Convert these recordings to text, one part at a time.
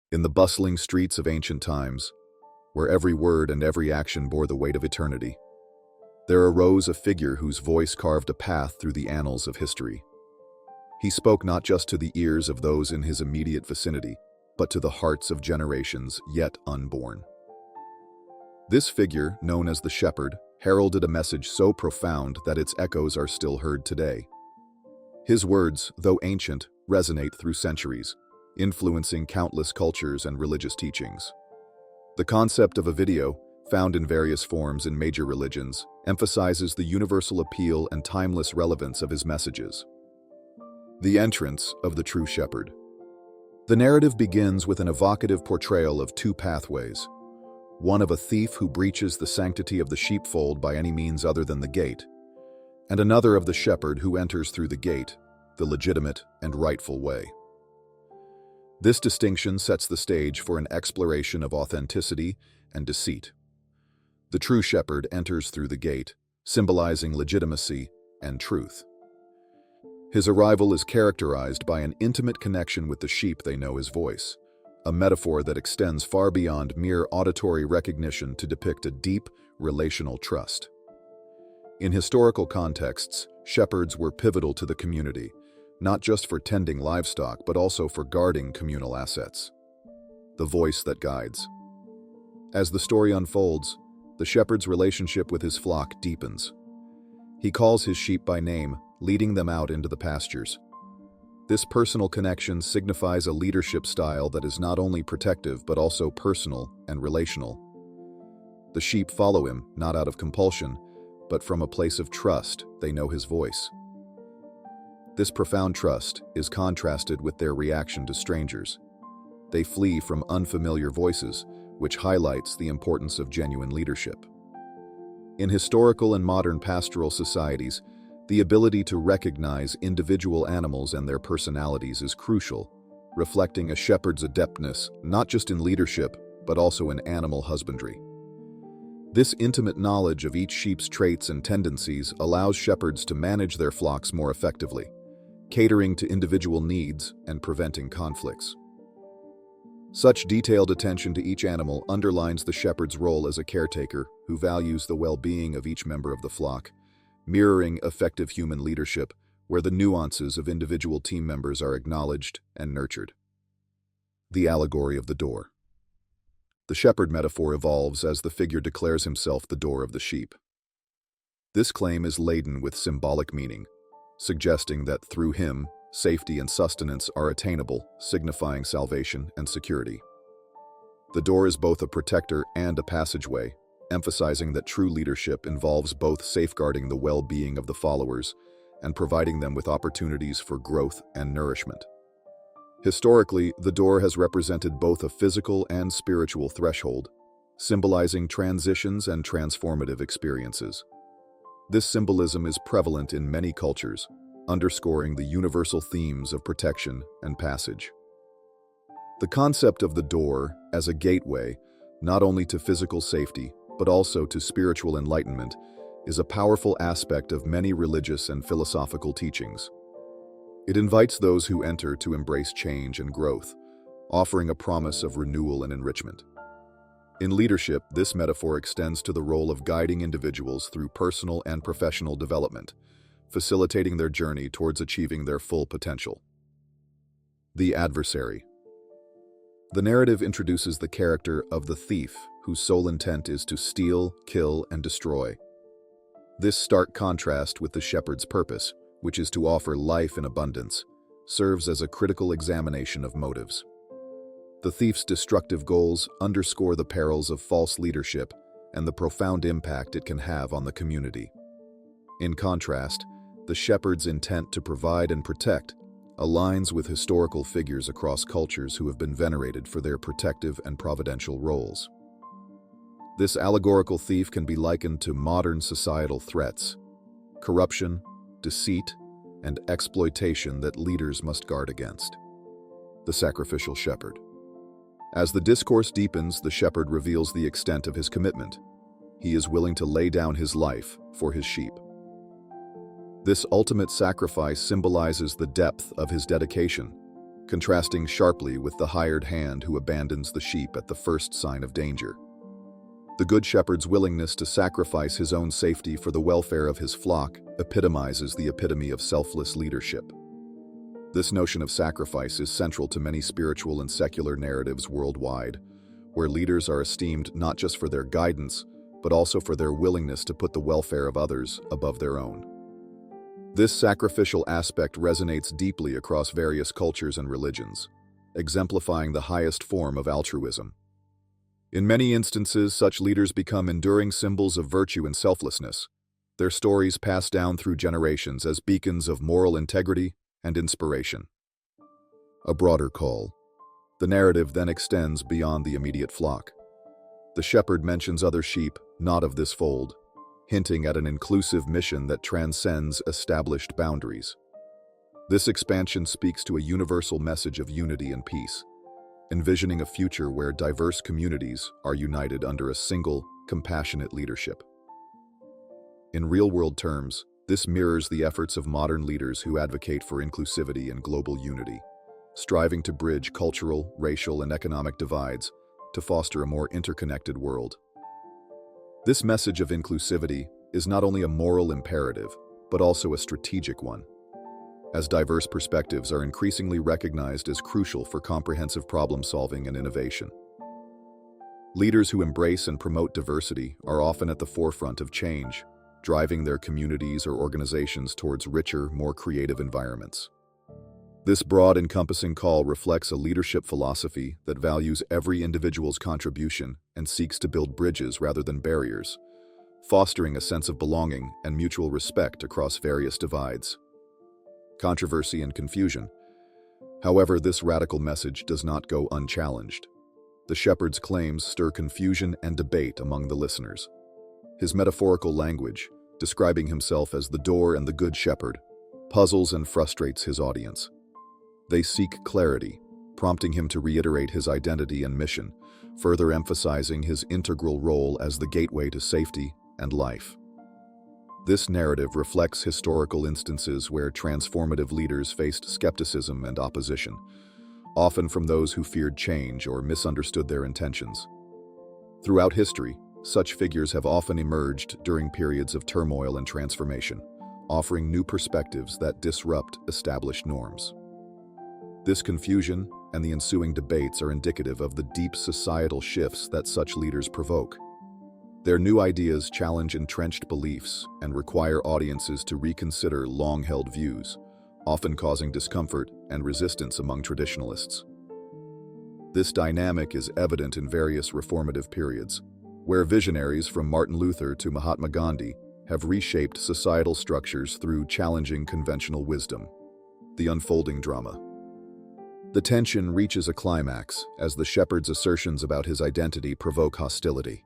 In the bustling streets of ancient times, where every word and every action bore the weight of eternity, there arose a figure whose voice carved a path through the annals of history. He spoke not just to the ears of those in his immediate vicinity, but to the hearts of generations yet unborn. This figure, known as the shepherd, heralded a message so profound that its echoes are still heard today. His words, though ancient, resonate through centuries, influencing countless cultures and religious teachings. The concept of a video, found in various forms in major religions, emphasizes the universal appeal and timeless relevance of his messages. The entrance of the true shepherd. The narrative begins with an evocative portrayal of two pathways, one of a thief who breaches the sanctity of the sheepfold by any means other than the gate, and another of the shepherd who enters through the gate, the legitimate and rightful way. This distinction sets the stage for an exploration of authenticity and deceit. The true shepherd enters through the gate, symbolizing legitimacy and truth. His arrival is characterized by an intimate connection with the sheep they know his voice, a metaphor that extends far beyond mere auditory recognition to depict a deep, relational trust. In historical contexts, shepherds were pivotal to the community, not just for tending livestock but also for guarding communal assets. The voice that guides. As the story unfolds, the shepherd's relationship with his flock deepens. He calls his sheep by name, leading them out into the pastures. This personal connection signifies a leadership style that is not only protective but also personal and relational. The sheep follow him, not out of compulsion, but from a place of trust. They know his voice. This profound trust is contrasted with their reaction to strangers. They flee from unfamiliar voices, which highlights the importance of genuine leadership. In historical and modern pastoral societies, the ability to recognize individual animals and their personalities is crucial, reflecting a shepherd's adeptness not just in leadership, but also in animal husbandry. This intimate knowledge of each sheep's traits and tendencies allows shepherds to manage their flocks more effectively, catering to individual needs and preventing conflicts. Such detailed attention to each animal underlines the shepherd's role as a caretaker who values the well-being of each member of the flock, mirroring effective human leadership where the nuances of individual team members are acknowledged and nurtured. The allegory of the door. The shepherd metaphor evolves as the figure declares himself the door of the sheep. This claim is laden with symbolic meaning, suggesting that through him, safety and sustenance are attainable, signifying salvation and security. The door is both a protector and a passageway, emphasizing that true leadership involves both safeguarding the well-being of the followers and providing them with opportunities for growth and nourishment. Historically, the door has represented both a physical and spiritual threshold, symbolizing transitions and transformative experiences. This symbolism is prevalent in many cultures, underscoring the universal themes of protection and passage. The concept of the door as a gateway, not only to physical safety, but also to spiritual enlightenment, is a powerful aspect of many religious and philosophical teachings. It invites those who enter to embrace change and growth, offering a promise of renewal and enrichment. In leadership, this metaphor extends to the role of guiding individuals through personal and professional development, facilitating their journey towards achieving their full potential. The adversary. The narrative introduces the character of the thief, whose sole intent is to steal, kill, and destroy. This stark contrast with the shepherd's purpose, which is to offer life in abundance, serves as a critical examination of motives. The thief's destructive goals underscore the perils of false leadership and the profound impact it can have on the community. In contrast, the shepherd's intent to provide and protect aligns with historical figures across cultures who have been venerated for their protective and providential roles. This allegorical thief can be likened to modern societal threats, corruption, deceit, and exploitation that leaders must guard against. The sacrificial shepherd. As the discourse deepens, the shepherd reveals the extent of his commitment. He is willing to lay down his life for his sheep. This ultimate sacrifice symbolizes the depth of his dedication, contrasting sharply with the hired hand who abandons the sheep at the first sign of danger. The Good Shepherd's willingness to sacrifice his own safety for the welfare of his flock epitomizes the epitome of selfless leadership. This notion of sacrifice is central to many spiritual and secular narratives worldwide, where leaders are esteemed not just for their guidance, but also for their willingness to put the welfare of others above their own. This sacrificial aspect resonates deeply across various cultures and religions, exemplifying the highest form of altruism. In many instances, such leaders become enduring symbols of virtue and selflessness, their stories passed down through generations as beacons of moral integrity and inspiration. A broader call. The narrative then extends beyond the immediate flock. The shepherd mentions other sheep, not of this fold, hinting at an inclusive mission that transcends established boundaries. This expansion speaks to a universal message of unity and peace, envisioning a future where diverse communities are united under a single, compassionate leadership. In real-world terms, this mirrors the efforts of modern leaders who advocate for inclusivity and global unity, striving to bridge cultural, racial, and economic divides to foster a more interconnected world. This message of inclusivity is not only a moral imperative, but also a strategic one, as diverse perspectives are increasingly recognized as crucial for comprehensive problem-solving and innovation. Leaders who embrace and promote diversity are often at the forefront of change, driving their communities or organizations towards richer, more creative environments. This broad, encompassing call reflects a leadership philosophy that values every individual's contribution and seeks to build bridges rather than barriers, fostering a sense of belonging and mutual respect across various divides. Controversy and confusion. However, this radical message does not go unchallenged. The shepherd's claims stir confusion and debate among the listeners. His metaphorical language, describing himself as the door and the good shepherd, puzzles and frustrates his audience. They seek clarity, prompting him to reiterate his identity and mission, further emphasizing his integral role as the gateway to safety and life. This narrative reflects historical instances where transformative leaders faced skepticism and opposition, often from those who feared change or misunderstood their intentions. Throughout history, such figures have often emerged during periods of turmoil and transformation, offering new perspectives that disrupt established norms. This confusion and the ensuing debates are indicative of the deep societal shifts that such leaders provoke. Their new ideas challenge entrenched beliefs and require audiences to reconsider long-held views, often causing discomfort and resistance among traditionalists. This dynamic is evident in various reformative periods, where visionaries from Martin Luther to Mahatma Gandhi have reshaped societal structures through challenging conventional wisdom. The unfolding drama. The tension reaches a climax as the shepherd's assertions about his identity provoke hostility.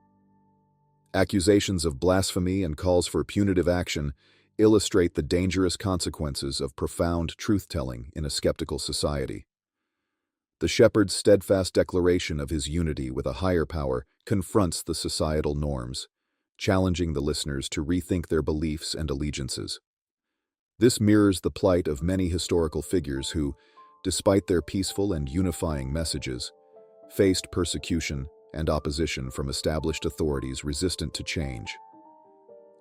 Accusations of blasphemy and calls for punitive action illustrate the dangerous consequences of profound truth-telling in a skeptical society. The shepherd's steadfast declaration of his unity with a higher power confronts the societal norms, challenging the listeners to rethink their beliefs and allegiances. This mirrors the plight of many historical figures who, despite their peaceful and unifying messages, faced persecution and opposition from established authorities resistant to change.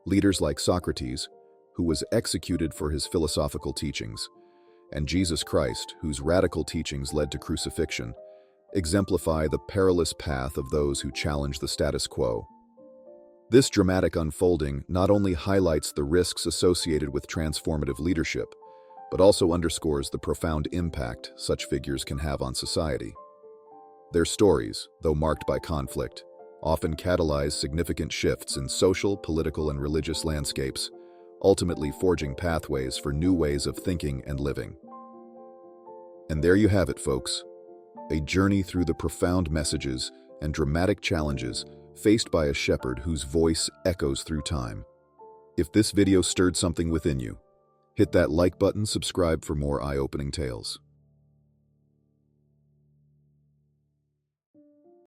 Leaders like Socrates, who was executed for his philosophical teachings, and Jesus Christ, whose radical teachings led to crucifixion, exemplify the perilous path of those who challenge the status quo. This dramatic unfolding not only highlights the risks associated with transformative leadership, but also underscores the profound impact such figures can have on society. Their stories, though marked by conflict, often catalyze significant shifts in social, political, and religious landscapes, ultimately forging pathways for new ways of thinking and living. And there you have it, folks. A journey through the profound messages and dramatic challenges faced by a shepherd whose voice echoes through time. If this video stirred something within you, hit that like button, subscribe for more eye-opening tales.